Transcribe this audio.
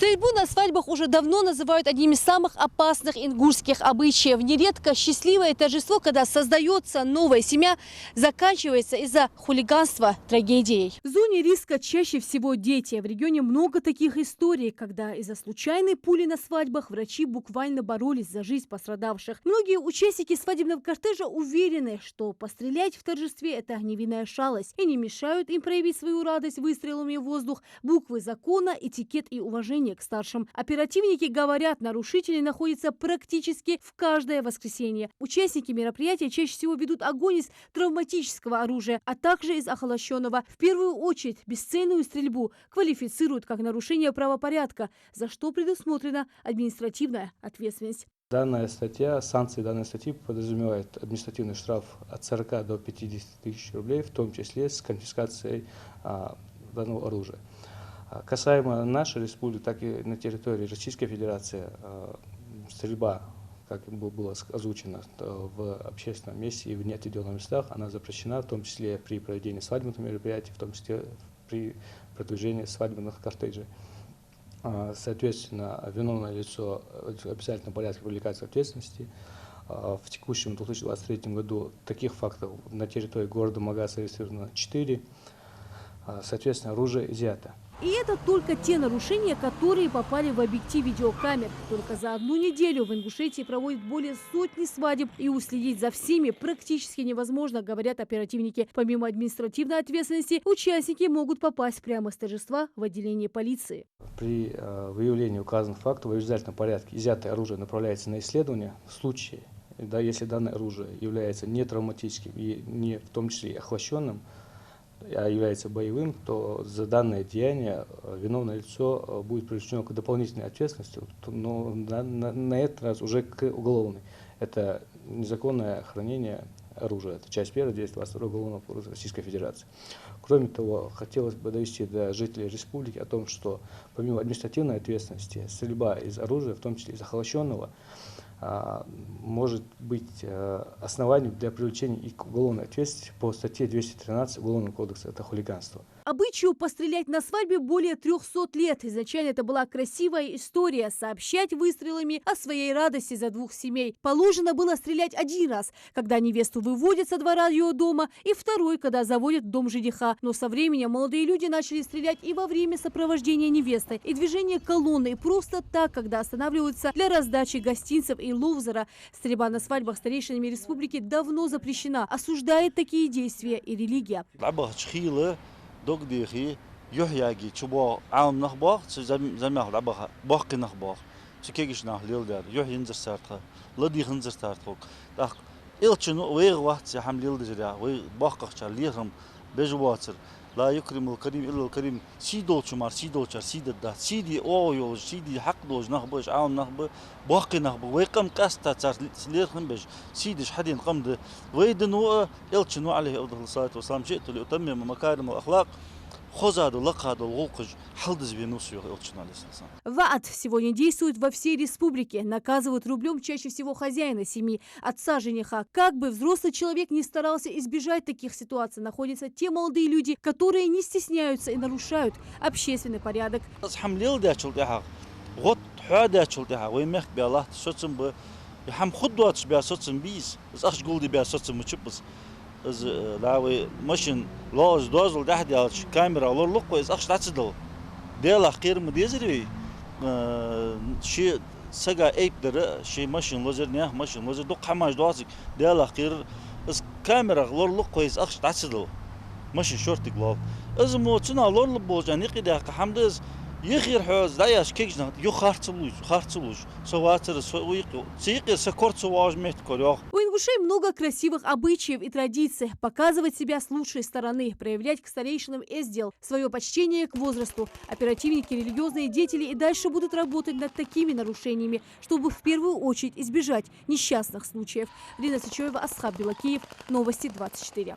Стрельбу на свадьбах уже давно называют одним из самых опасных ингушских обычаев. Нередко счастливое торжество, когда создается новая семья, заканчивается из-за хулиганства трагедией. В зоне риска чаще всего дети. В регионе много таких историй, когда из-за случайной пули на свадьбах врачи буквально боролись за жизнь пострадавших. Многие участники свадебного кортежа уверены, что пострелять в торжестве – это невинная шалость, и не мешают им проявить свою радость выстрелами в воздух, буквы закона, этикет и уважение к старшим. Оперативники говорят, нарушители находятся практически в каждое воскресенье. Участники мероприятия чаще всего ведут огонь из травматического оружия, а также из охолощенного. В первую очередь бесцельную стрельбу квалифицируют как нарушение правопорядка, за что предусмотрена административная ответственность. Данная статья, санкции данной статьи подразумевают административный штраф от 40 до 50 тысяч рублей, в том числе с конфискацией данного оружия. Касаемо нашей республики, так и на территории Российской Федерации, стрельба, как было озвучено, в общественном месте и в неотведенных местах, она запрещена, в том числе при проведении свадебных мероприятий, в том числе при продвижении свадебных кортежей. Соответственно, виновное лицо в обязательном порядке привлекается к ответственности. В текущем 2023 году таких фактов на территории города Магаса зарегистрировано 4. Соответственно, оружие изъято. И это только те нарушения, которые попали в объектив видеокамер. Только за одну неделю в Ингушетии проводят более сотни свадеб, и уследить за всеми практически невозможно, говорят оперативники. Помимо административной ответственности, участники могут попасть прямо с торжества в отделение полиции. При выявлении указанных фактов в обязательном порядке изъятое оружие направляется на исследование. В случае, если данное оружие является не травматическим и не в том числе и охлощенным, а является боевым, то за данное деяние виновное лицо будет привлечено к дополнительной ответственности, но на этот раз уже к уголовной. Это незаконное хранение оружия. Это часть 1, 222 Уголовного кодекса Российской Федерации. Кроме того, хотелось бы довести до жителей республики о том, что помимо административной ответственности, стрельба из оружия, в том числе из охолощенного, может быть основанием для привлечения и к уголовной ответственности по статье 213 Уголовного кодекса. Это хулиганство. Обычаю пострелять на свадьбе более 300 лет. Изначально это была красивая история – сообщать выстрелами о своей радости за двух семей. Положено было стрелять один раз, когда невесту выводят со двора ее дома, и второй, когда заводят в дом жениха. Но со временем молодые люди начали стрелять и во время сопровождения невесты, и движения колонны, и просто так, когда останавливаются для раздачи гостинцев и ловзера. Стрельба на свадьбах старейшинами республики давно запрещена. Осуждает такие действия и религия. Догдихи, юхяги, чубо, аум нахбах, замях лабаха, бахки нахбах, чекегиш нах лилдер, юхинзер сартха, ладихинзер сартхок. Так, илчну вейгвахт сахам лилдер, вей бахкахчар лихам бежватер. لا يكرم الكريم إلا الكريم سيدول شمار سيدول شار سيد ده سيدي أويو سيدي حق دوج نخبش عام نخب باقي نخب ويقم كاستا صار سلير خنبش سيدش حدين قمد ويدنو يلشنو عليه أفضل الصلاة والسلام جئت لأتمم مكارم الأخلاق خذ лакад лукаж халдыз винусу элчналиссан. ВААТ сегодня действует во всей республике. Наказывают рублем чаще всего хозяина семьи, отца жениха. Как бы взрослый человек не старался избежать таких ситуаций, находятся те молодые люди, которые не стесняются и нарушают общественный порядок. لاوي ماشين لوز دوزل ده ديالش كاميرا لور لوق كويس اخش تعتدل ديال اخير مديزري شي سجا ايب در شي ماشين لوزر نيا ماشين لوزر دو قماش دوازك ديال اخير اس كاميرا لور لوق كويس اخش تعتدل ماشين شورت جلوب از موتنا لور لبوجان يقيدا حمدز يخير حوز داياش كيجنا يو خارцулуж соватер соуику цики сакорт суваж меткорёх. У ингушей много красивых обычаев и традиций. Показывать себя с лучшей стороны, проявлять к старейшинам эздел, свое почтение к возрасту. Оперативники, религиозные деятели и дальше будут работать над такими нарушениями, чтобы в первую очередь избежать несчастных случаев. Лина Сычева, Асхаб Белакиев, Новости 24.